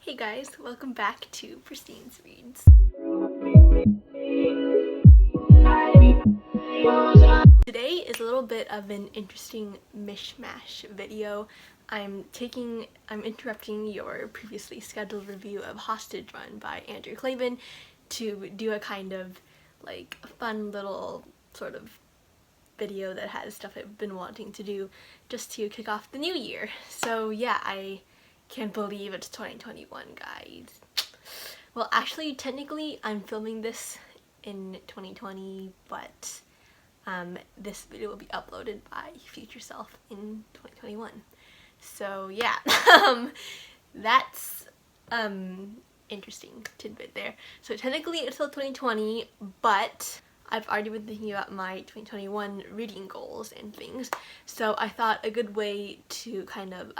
Hey guys, welcome back to Pristine's Reads. Today is a little bit of an interesting mishmash video. I'm interrupting your previously scheduled review of Hostage Run by Andrew Klavan to do a kind of like fun little sort of video that has stuff I've been wanting to do just to kick off the new year. So yeah, I can't believe it's 2021, guys. Well, actually, technically, I'm filming this in 2020, but this video will be uploaded by future self in 2021. So yeah, that's interesting tidbit there. So technically, it's still 2020, but I've already been thinking about my 2021 reading goals and things. So I thought a good way to kind of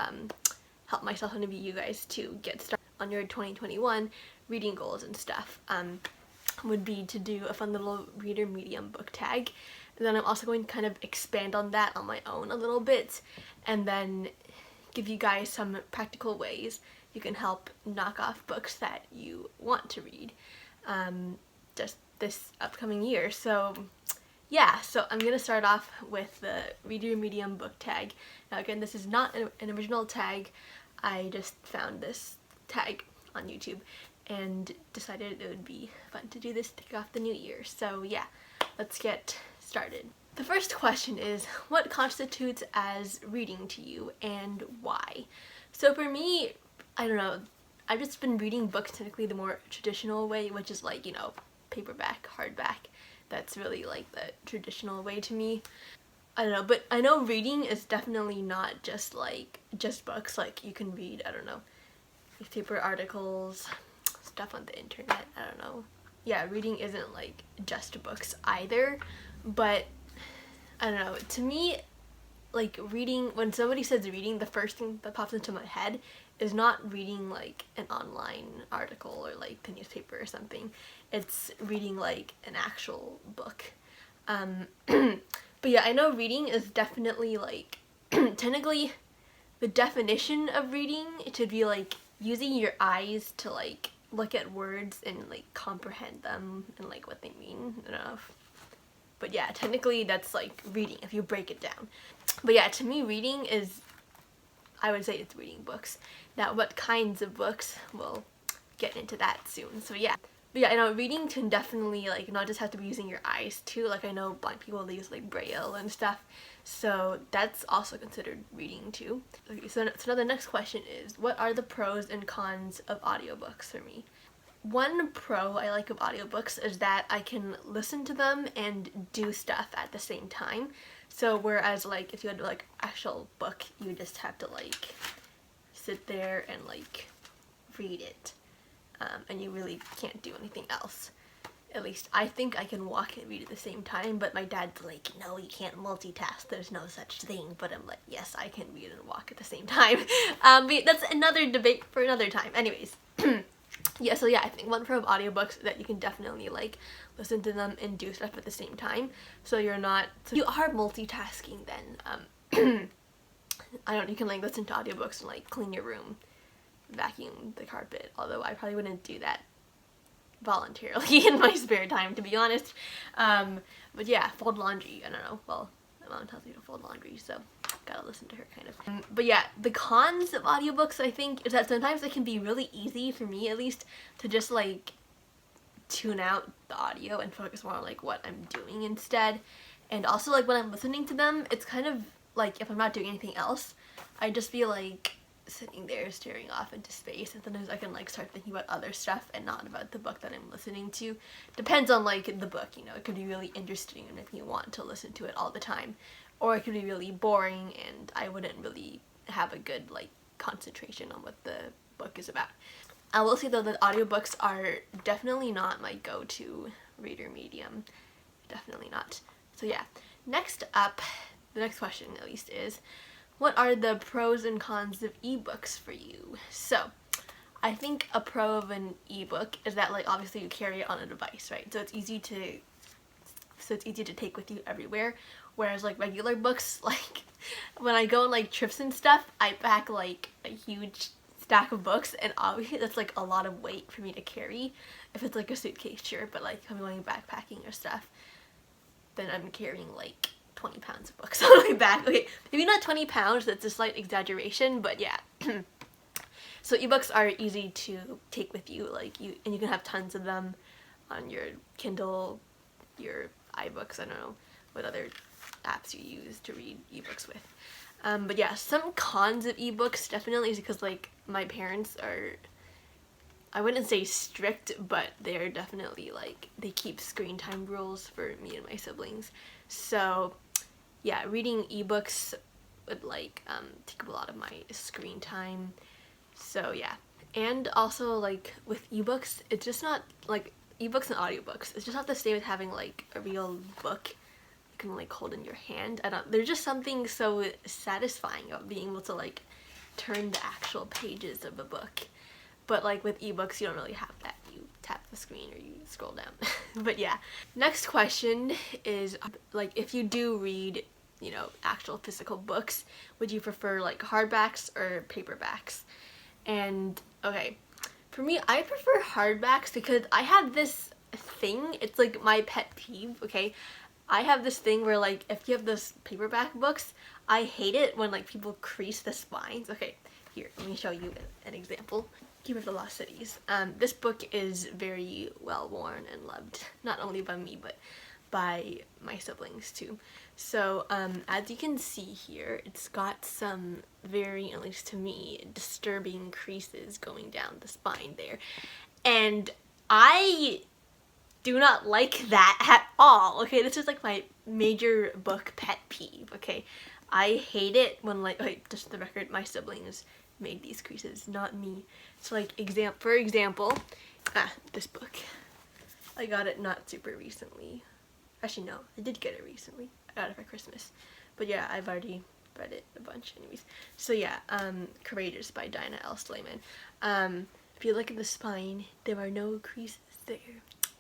help myself and maybe you guys to get started on your 2021 reading goals and stuff would be to do a fun little reader medium book tag. And then I'm also going to kind of expand on that on my own a little bit and then give you guys some practical ways you can help knock off books that you want to read just this upcoming year. So yeah, so I'm gonna start off with the reader medium book tag. Now again, this is not an original tag. I just found this tag on YouTube and decided it would be fun to do this to kick off the new year. So yeah, let's get started. The first question is, what constitutes as reading to you and why? So for me, I don't know, I've just been reading books typically the more traditional way, which is like, you know, paperback, hardback. That's really like the traditional way to me. I don't know, but I know reading is definitely not just books. Like you can read, I don't know, newspaper articles, stuff on the internet, I don't know. Yeah, reading isn't like just books either, but I don't know, to me, like reading, when somebody says reading, the first thing that pops into my head is not reading like an online article or like the newspaper or something. It's reading like an actual book. But yeah, I know reading is definitely like, technically the definition of reading to be like using your eyes to like look at words and like comprehend them and like what they mean. I don't know. But yeah, technically that's like reading if you break it down. But yeah, to me reading is, I would say it's reading books. Now what kinds of books, we'll get into that soon. So yeah. But yeah, I know reading can definitely like not just have to be using your eyes too. Like I know blind people, they use like Braille and stuff. So that's also considered reading too. Okay, so now the next question is, what are the pros and cons of audiobooks for me? One pro I like of audiobooks is that I can listen to them and do stuff at the same time. So whereas like if you had like actual book, you just have to like sit there and like read it. And you really can't do anything else. At least I think I can walk and read at the same time, but my dad's like, no, you can't multitask, there's no such thing. But I'm like, yes, I can read and walk at the same time. But that's another debate for another time. Anyways, yeah, so yeah, I think one pro of audiobooks is that you can definitely like listen to them and do stuff at the same time. So you are multitasking then. You can like listen to audiobooks and like clean your room, vacuum the carpet, although I probably wouldn't do that voluntarily in my spare time, to be honest. But yeah, fold laundry, I don't know, well, my mom tells me to fold laundry, so gotta listen to her kind of. But yeah, the cons of audiobooks, I think, is that sometimes it can be really easy, for me at least, to just like tune out the audio and focus more on like what I'm doing instead. And also like when I'm listening to them, it's kind of like if I'm not doing anything else, I just feel like sitting there staring off into space, and sometimes I can like start thinking about other stuff and not about the book that I'm listening to. Depends on like the book, you know, it could be really interesting and make me want to listen to it all the time, or it could be really boring and I wouldn't really have a good like concentration on what the book is about. I will say though that audiobooks are definitely not my go-to reader medium, definitely not. So yeah, next up, the next question at least is, what are the pros and cons of ebooks for you? So, I think a pro of an ebook is that like obviously you carry it on a device, right? So it's easy to take with you everywhere. Whereas like regular books, like when I go on like trips and stuff, I pack like a huge stack of books, and obviously that's like a lot of weight for me to carry. If it's like a suitcase, sure, but like if I'm going backpacking or stuff, then I'm carrying like 20 pounds of books on my back. Okay, maybe not 20 pounds, that's a slight exaggeration, but yeah. So ebooks are easy to take with you, like and you can have tons of them on your Kindle, your iBooks, I don't know what other apps you use to read ebooks with. But yeah, some cons of ebooks definitely is because like my parents are, I wouldn't say strict, but they're definitely like, they keep screen time rules for me and my siblings. So yeah, reading ebooks would like take up a lot of my screen time. So yeah, and also like with ebooks, it's just not like ebooks and audiobooks. It's just not the same as having like a real book you can like hold in your hand. There's just something so satisfying of being able to like turn the actual pages of a book. But like with ebooks, you don't really have that. You tap the screen or you scroll down. But yeah. Next question is like, if you do read, you know, actual physical books, would you prefer like hardbacks or paperbacks? And okay, for me, I prefer hardbacks because I have this thing, it's like my pet peeve, okay? I have this thing where like, if you have those paperback books, I hate it when like people crease the spines. Okay, here, let me show you an example. Keeper of the Lost Cities. This book is very well worn and loved, not only by me, but by my siblings too. So as you can see here, it's got some very, at least to me, disturbing creases going down the spine there. And I do not like that at all. Okay, this is like my major book pet peeve, okay? I hate it when like, okay, just the record, my siblings made these creases, not me. So like, for example, this book. I got it not super recently. Actually, no, I did get it recently. I got it for Christmas. But yeah, I've already read it a bunch anyways. So yeah, Courageous by Dinah L. Slayman. If you look at the spine, there are no creases there.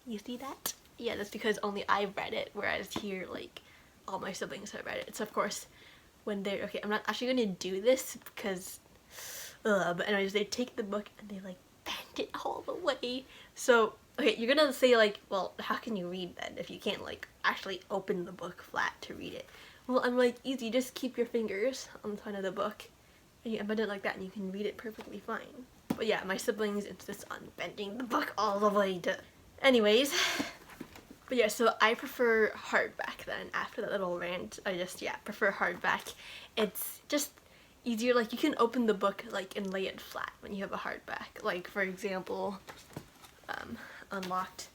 You see that? Yeah, that's because only I've read it, whereas here, like, all my siblings have read it. So of course, when they're, okay, I'm not actually going to do this because, but anyways, they take the book and they like bend it all the way. So, okay, you're gonna say like, well, how can you read then if you can't like actually open the book flat to read it? Well, I'm like, easy, just keep your fingers on the side of the book and you bend it like that and you can read it perfectly fine. But yeah, my siblings insist on bending the book all the way to... Anyways, but yeah, so I prefer hardback then. After that little rant, I just, yeah, prefer hardback. It's just easier, like you can open the book like and lay it flat when you have a hardback. Like for example, Unlocked.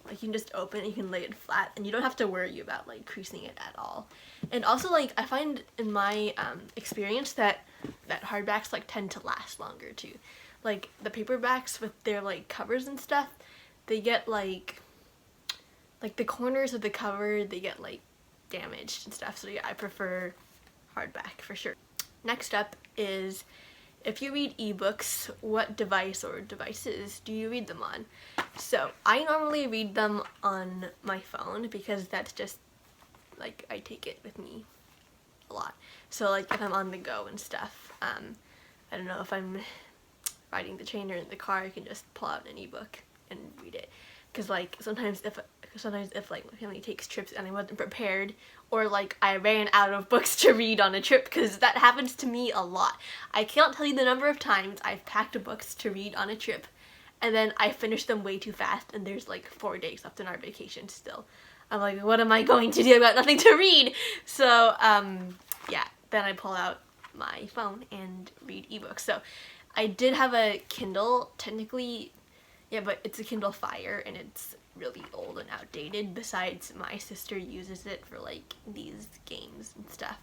Like you can just open it, you can lay it flat, and you don't have to worry about like creasing it at all. And also like I find in my experience that hardbacks like tend to last longer too. Like the paperbacks with their like covers and stuff, they get like the corners of the cover, they get like damaged and stuff. So yeah, I prefer hardback for sure. Next up is, if you read ebooks, what device or devices do you read them on? So I normally read them on my phone because that's just like, I take it with me a lot. So like if I'm on the go and stuff, I don't know, if I'm riding the train or in the car, I can just pull out an ebook and read it. Because like sometimes if like my family takes trips and I wasn't prepared, or like I ran out of books to read on a trip, because that happens to me a lot. I cannot tell you the number of times I've packed books to read on a trip and then I finish them way too fast and there's like 4 days left in our vacation still. I'm like, what am I going to do? I've got nothing to read. So yeah, then I pull out my phone and read ebooks. So I did have a Kindle, technically, yeah, but it's a Kindle Fire and it's really old and outdated. Besides, my sister uses it for like these games and stuff.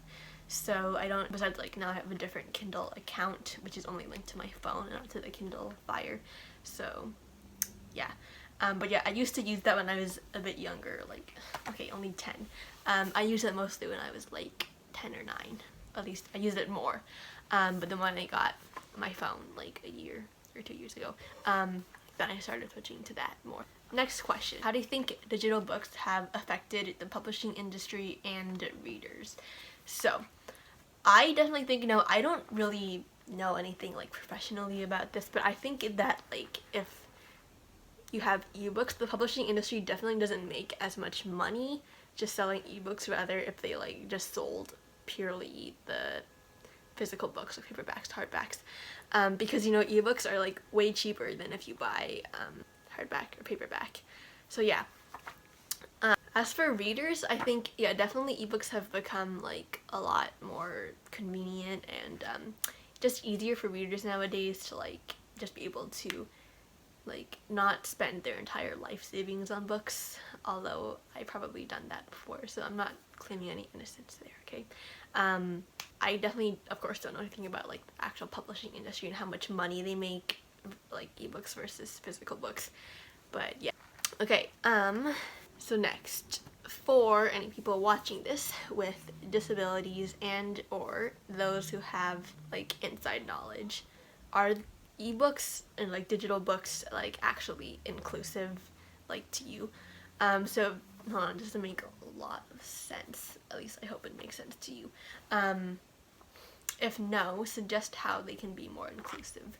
So I don't, besides like now I have a different Kindle account which is only linked to my phone and not to the Kindle Fire. So yeah, but yeah, I used to use that when I was a bit younger, like, okay, only 10. I used it mostly when I was like 10 or 9, at least I used it more. But then when I got my phone like a year or 2 years ago, then I started switching to that more. Next question. How do you think digital books have affected the publishing industry and readers? So, I definitely think, I don't really know anything like professionally about this, but I think that like if you have ebooks, the publishing industry definitely doesn't make as much money just selling ebooks, rather if they like just sold purely the physical books, like paperbacks, hardbacks, because you know ebooks are like way cheaper than if you buy hardback or paperback. So yeah. As for readers, I think, yeah, definitely ebooks have become like a lot more convenient and just easier for readers nowadays to like just be able to like not spend their entire life savings on books, although I probably done that before, so I'm not claiming any innocence there, okay? I definitely, of course, don't know anything about like the actual publishing industry and how much money they make, like ebooks versus physical books, but yeah. Okay, so next, for any people watching this with disabilities and or those who have like inside knowledge, are ebooks and like digital books like actually inclusive like to you? So hold on, just to make a lot of sense, at least I hope it makes sense to you. If no, suggest how they can be more inclusive.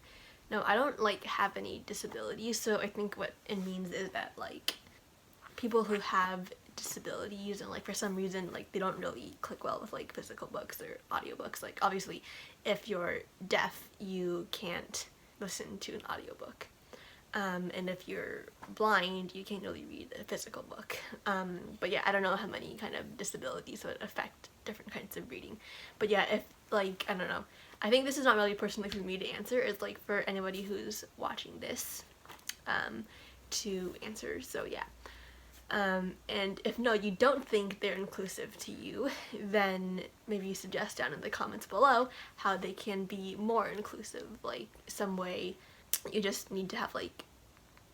No, I don't like have any disabilities, so I think what it means is that like people who have disabilities and like for some reason like they don't really click well with like physical books or audiobooks. Like obviously if you're deaf you can't listen to an audiobook, and if you're blind you can't really read a physical book, but yeah, I don't know how many kind of disabilities would affect different kinds of reading. But yeah, if like, I don't know, I think this is not really personally for me to answer, it's like for anybody who's watching this to answer, so yeah. And if no, you don't think they're inclusive to you, then maybe suggest down in the comments below how they can be more inclusive, like some way you just need to have like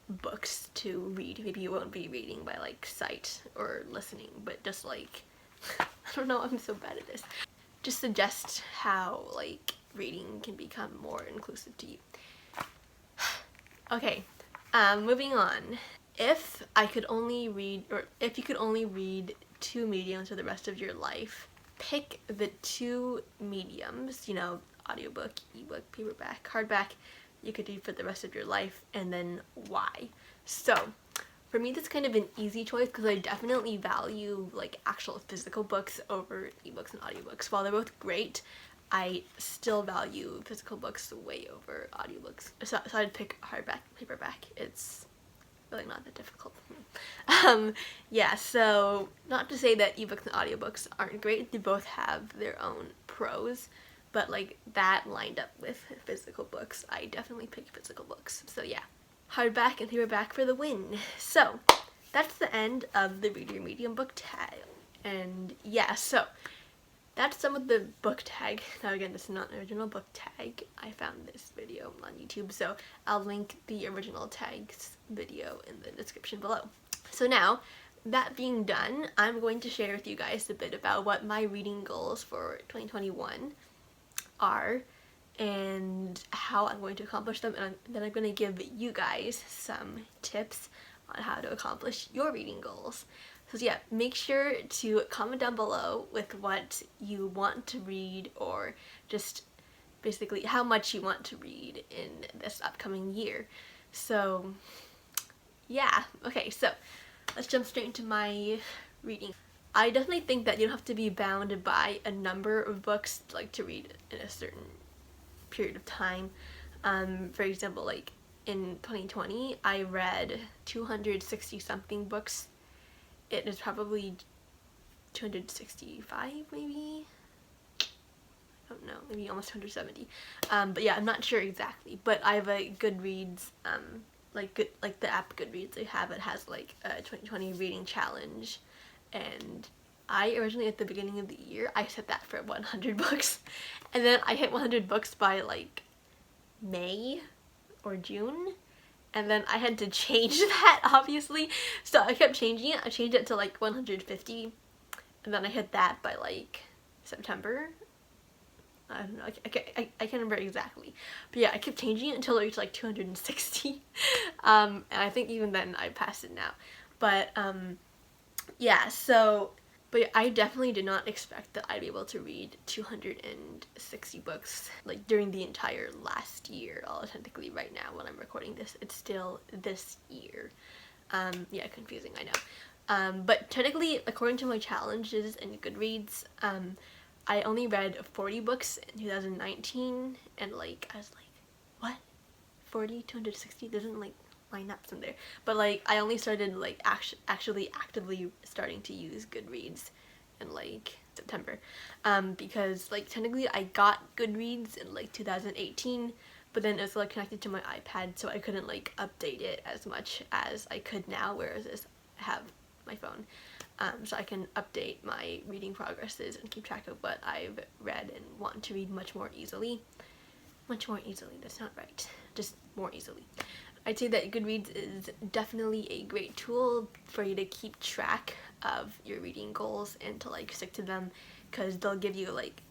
books to read. Maybe you won't be reading by like sight or listening, but just like, I don't know, I'm so bad at this. Just suggest how like reading can become more inclusive to you. Okay, moving on. If I could only read, or if you could only read 2 mediums for the rest of your life, pick the 2 mediums, you know, audiobook, ebook, paperback, hardback, you could read for the rest of your life, and then why. So, for me that's kind of an easy choice because I definitely value like actual physical books over ebooks and audiobooks. While they're both great, I still value physical books way over audiobooks. So I'd pick hardback, paperback. It's really not that difficult. Yeah, so not to say that ebooks and audiobooks aren't great, they both have their own pros, but like that lined up with physical books, I definitely pick physical books. So yeah, hardback and paperback for the win. So that's the end of the Read Your Medium book tag, and yeah, so that's some of the book tag. Now again, this is not an original book tag. I found this video on YouTube, so I'll link the original tags video in the description below. So now, that being done, I'm going to share with you guys a bit about what my reading goals for 2021 are and how I'm going to accomplish them, and then I'm going to give you guys some tips on how to accomplish your reading goals. So yeah, make sure to comment down below with what you want to read, or just basically how much you want to read in this upcoming year. So yeah, okay, so let's jump straight into my reading. I definitely think that you don't have to be bound by a number of books like to read in a certain period of time. For example, like in 2020 I read 260 something books. It is probably 265 maybe, I don't know, maybe almost 270, but yeah, I'm not sure exactly. But I have a Goodreads, like the app Goodreads, it has like a 2020 reading challenge, and I originally at the beginning of the year I set that for 100 books, and then I hit 100 books by like May or June, and then I had to change that, obviously, so I kept changing it. I changed it to like 150, and then I hit that by like September. I don't know, I can't remember exactly, but yeah, I kept changing it until it reached like 260, and I think even then I passed it now. But yeah, so But yeah, I definitely did not expect that I'd be able to read 260 books like during the entire last year. Technically right now when I'm recording this, it's still this year. Yeah, confusing, I know. But technically, according to my challenges in Goodreads, I only read 40 books in 2019, and like, I was like, what? 40, 260 doesn't like line up from there. But like, I only started like actually actively starting to use Goodreads in like September, because like technically I got Goodreads in like 2018, but then it was like connected to my iPad, so I couldn't like update it as much as I could now, whereas I have my phone. So I can update my reading progresses and keep track of what I've read and want to read much more easily. Much more easily, that's not right. Just more easily. I'd say that Goodreads is definitely a great tool for you to keep track of your reading goals and to like stick to them, because they'll give you like,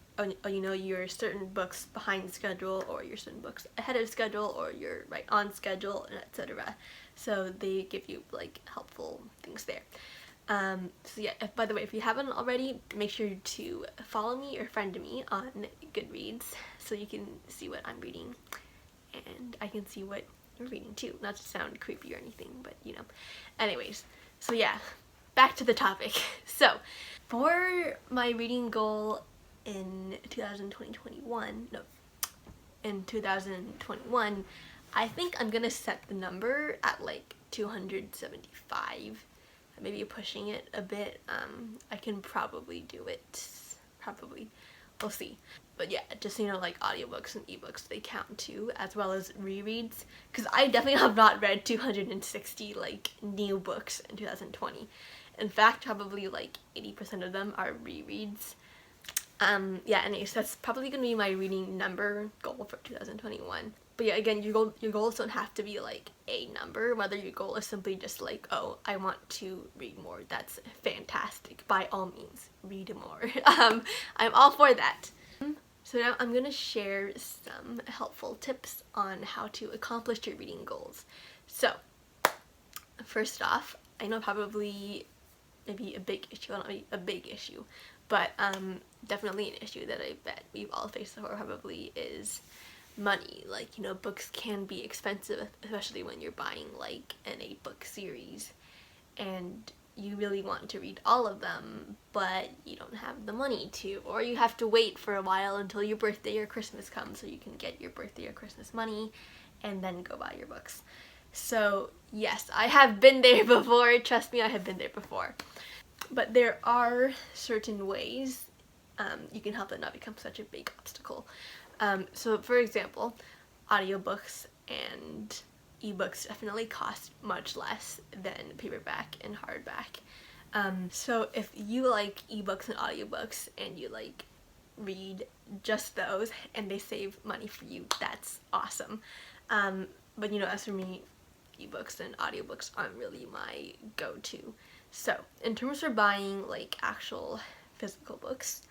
you know, your certain books behind schedule, or your certain books ahead of schedule, or you're right on schedule, and etc. So they give you like helpful things there. So yeah, by the way, if you haven't already, make sure to follow me or friend me on Goodreads so you can see what I'm reading and I can see what you're reading too. Not to sound creepy or anything, but you know. Anyways, so yeah, back to the topic. So, for my reading goal in 2021, I think I'm gonna set the number at like 275. Maybe pushing it a bit. I can probably do it. Probably. We'll see. But yeah, just so you know, like audiobooks and ebooks, they count too, as well as rereads. Because I definitely have not read 260 like new books in 2020. In fact, probably like 80% of them are rereads. Yeah, anyways, that's probably gonna be my reading number goal for 2021. But yeah, again, your goals don't have to be like a number. Whether your goal is simply just like, oh, I want to read more, that's fantastic. By all means, read more. I'm all for that. So now I'm gonna share some helpful tips on how to accomplish your reading goals. So, first off, I know probably maybe a big issue, well, not maybe a big issue, but definitely an issue that I bet we've all faced before probably is money. Like, you know, books can be expensive, especially when you're buying like an 8-book series and you really want to read all of them, but you don't have the money to, or you have to wait for a while until your birthday or Christmas comes so you can get your birthday or Christmas money and then go buy your books. So yes, I have been there before. Trust me, I have been there before. But there are certain ways you can help it not become such a big obstacle. So for example, audiobooks and ebooks definitely cost much less than paperback and hardback. So if you like ebooks and audiobooks and you like read just those and they save money for you, that's awesome. But you know, as for me, ebooks and audiobooks aren't really my go-to. So in terms of buying like actual physical books,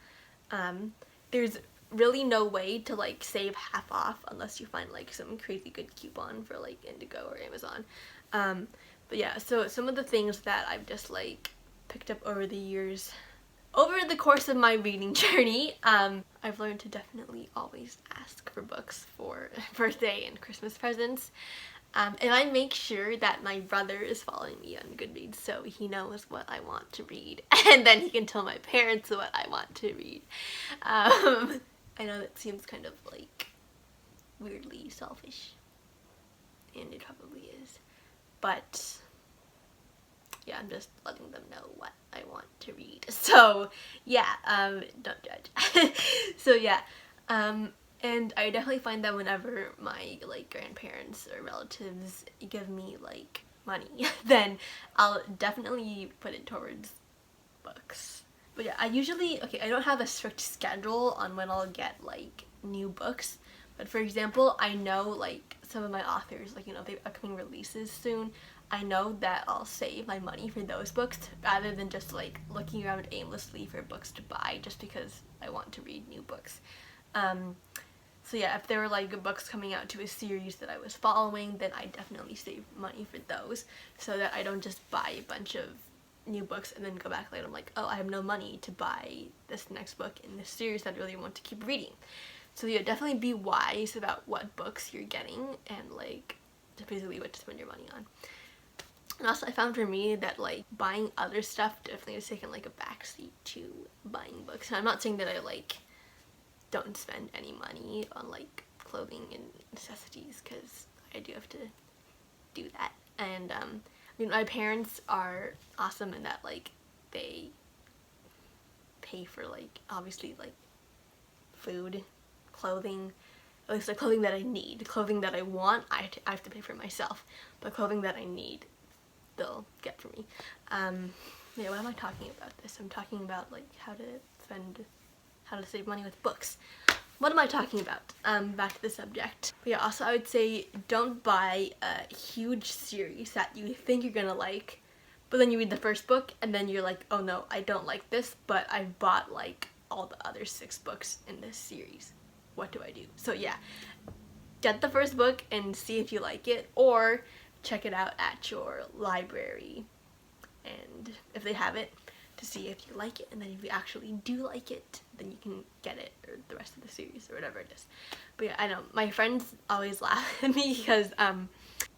there's really no way to like save half off unless you find like some crazy good coupon for like Indigo or Amazon. But yeah, so some of the things that I've just like picked up over the years, over the course of my reading journey, I've learned to definitely always ask for books for birthday and Christmas presents. And I make sure that my brother is following me on Goodreads so he knows what I want to read, and then he can tell my parents what I want to read. I know that seems kind of like weirdly selfish, and it probably is, but yeah, I'm just letting them know what I want to read. So yeah, don't judge. So yeah, and I definitely find that whenever my like grandparents or relatives give me like money, then I'll definitely put it towards books. But yeah, I don't have a strict schedule on when I'll get like new books, but for example, I know like some of my authors, like, you know, they have upcoming releases soon. I know that I'll save my money for those books rather than just like looking around aimlessly for books to buy just because I want to read new books. So yeah, if there were like books coming out to a series that I was following, then I definitely save money for those so that I don't just buy a bunch of new books and then go back later. I'm like, oh, I have no money to buy this next book in this series that I really want to keep reading. So yeah, definitely be wise about what books you're getting and like just basically what to spend your money on. And also I found for me that like buying other stuff definitely has taken like a backseat to buying books. And I'm not saying that I like don't spend any money on like clothing and necessities, because I do have to do that. And I mean, my parents are awesome in that like they pay for like obviously like food, clothing, at least like clothing that I need. Clothing that I want, I have to pay for myself, but clothing that I need, they'll get for me. Yeah, why am I talking about this? I'm talking about like how to save money with books. What am I talking about? Back to the subject. But yeah, also I would say don't buy a huge series that you think you're gonna like, but then you read the first book and then you're like, oh no, I don't like this, but I bought like all the other 6 books in this series. What do I do? So yeah, get the first book and see if you like it, or check it out at your library, and if they have it, to see if you like it, and then if you actually do like it, then you can get it, or the rest of the series, or whatever it is. But yeah, I know, my friends always laugh at me because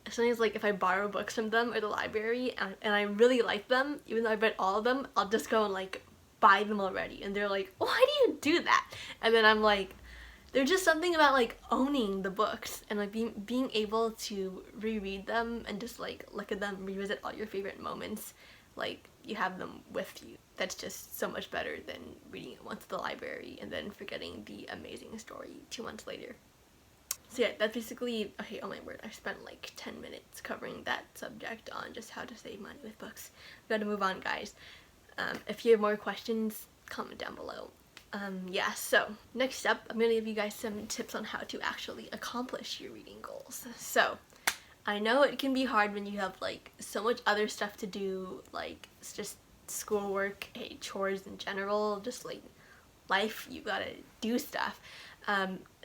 sometimes like if I borrow books from them or the library and I really like them, even though I read all of them, I'll just go and like buy them already, and they're like, why do you do that? And then I'm like, there's just something about like owning the books and like being able to reread them and just like look at them, revisit all your favorite moments, like you have them with you. That's just so much better than reading it once at the library and then forgetting the amazing story 2 months later. So yeah, that's basically, okay, oh my word, I spent like 10 minutes covering that subject on just how to save money with books. We gotta move on, guys. If you have more questions, comment down below. Yeah, so next up, I'm gonna give you guys some tips on how to actually accomplish your reading goals. So I know it can be hard when you have like so much other stuff to do, like it's just schoolwork, hey, chores in general, just like life, you gotta do stuff.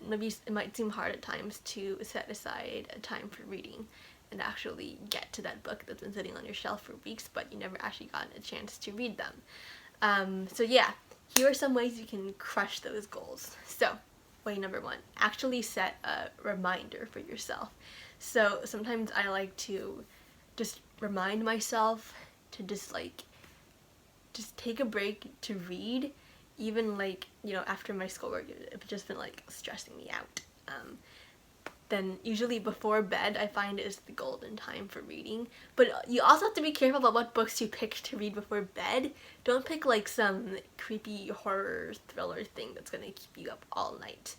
Maybe it might seem hard at times to set aside a time for reading and actually get to that book that's been sitting on your shelf for weeks, but you never actually gotten a chance to read them. So yeah, here are some ways you can crush those goals. So way number 1, actually set a reminder for yourself. So sometimes I like to just remind myself to just take a break to read, even like, you know, after my schoolwork, if it's just been like stressing me out. Then usually before bed I find is the golden time for reading. But you also have to be careful about what books you pick to read before bed. Don't pick like some creepy horror thriller thing that's gonna keep you up all night.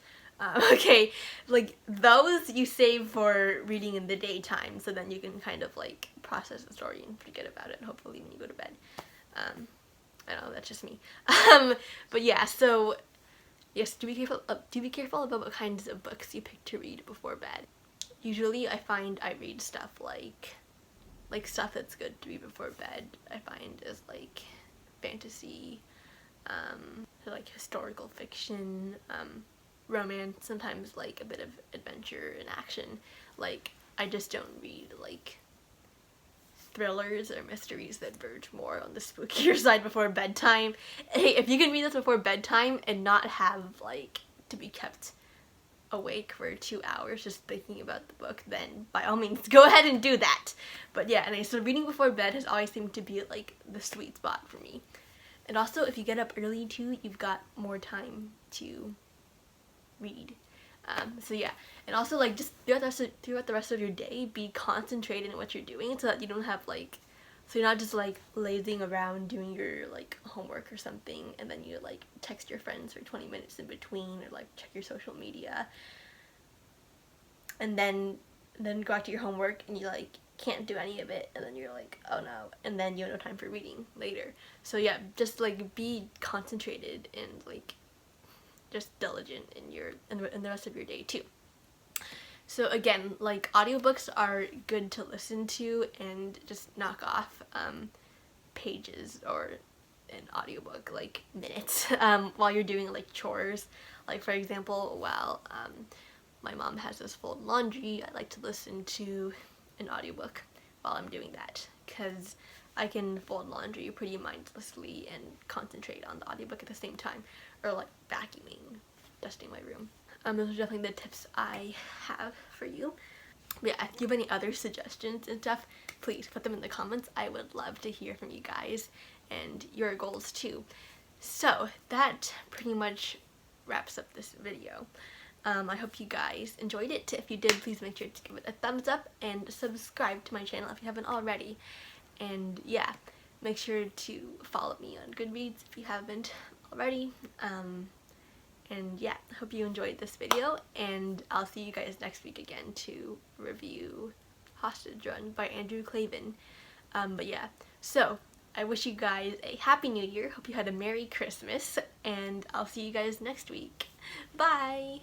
Okay, like those you save for reading in the daytime, so then you can kind of like process the story and forget about it, hopefully, when you go to bed. I know, that's just me. But yeah, so yes, do be careful about what kinds of books you pick to read before bed. Usually I find I read stuff like stuff that's good to read before bed, I find is like fantasy, like historical fiction, romance, sometimes like a bit of adventure and action. Like I just don't read like thrillers or mysteries that verge more on the spookier side before bedtime. Hey, if you can read this before bedtime and not have like to be kept awake for 2 hours just thinking about the book, then by all means go ahead and do that. But yeah, anyway, so reading before bed has always seemed to be like the sweet spot for me. And also if you get up early too, you've got more time to read. So yeah, and also like just throughout the rest of your day, be concentrated in what you're doing so that you don't have like, so you're not just like lazing around doing your like homework or something and then you like text your friends for 20 minutes in between, or like check your social media and then go out to your homework and you like can't do any of it, and then you're like, oh no, and then you have no time for reading later. So yeah, just like be concentrated and like just diligent in the rest of your day too. So again, like audiobooks are good to listen to and just knock off pages or an audiobook, like minutes, while you're doing like chores. Like for example, while my mom has us fold laundry, I like to listen to an audiobook while I'm doing that, because I can fold laundry pretty mindlessly and concentrate on the audiobook at the same time, or like vacuuming, dusting my room. Those are definitely the tips I have for you. But yeah, if you have any other suggestions and stuff, please put them in the comments. I would love to hear from you guys and your goals too. So that pretty much wraps up this video. I hope you guys enjoyed it. If you did, please make sure to give it a thumbs up and subscribe to my channel if you haven't already. And yeah, make sure to follow me on Goodreads if you haven't already. And yeah, hope you enjoyed this video, and I'll see you guys next week again to review Hostage Run by Andrew Clavin. But yeah, so I wish you guys a Happy New Year, hope you had a Merry Christmas, and I'll see you guys next week. Bye!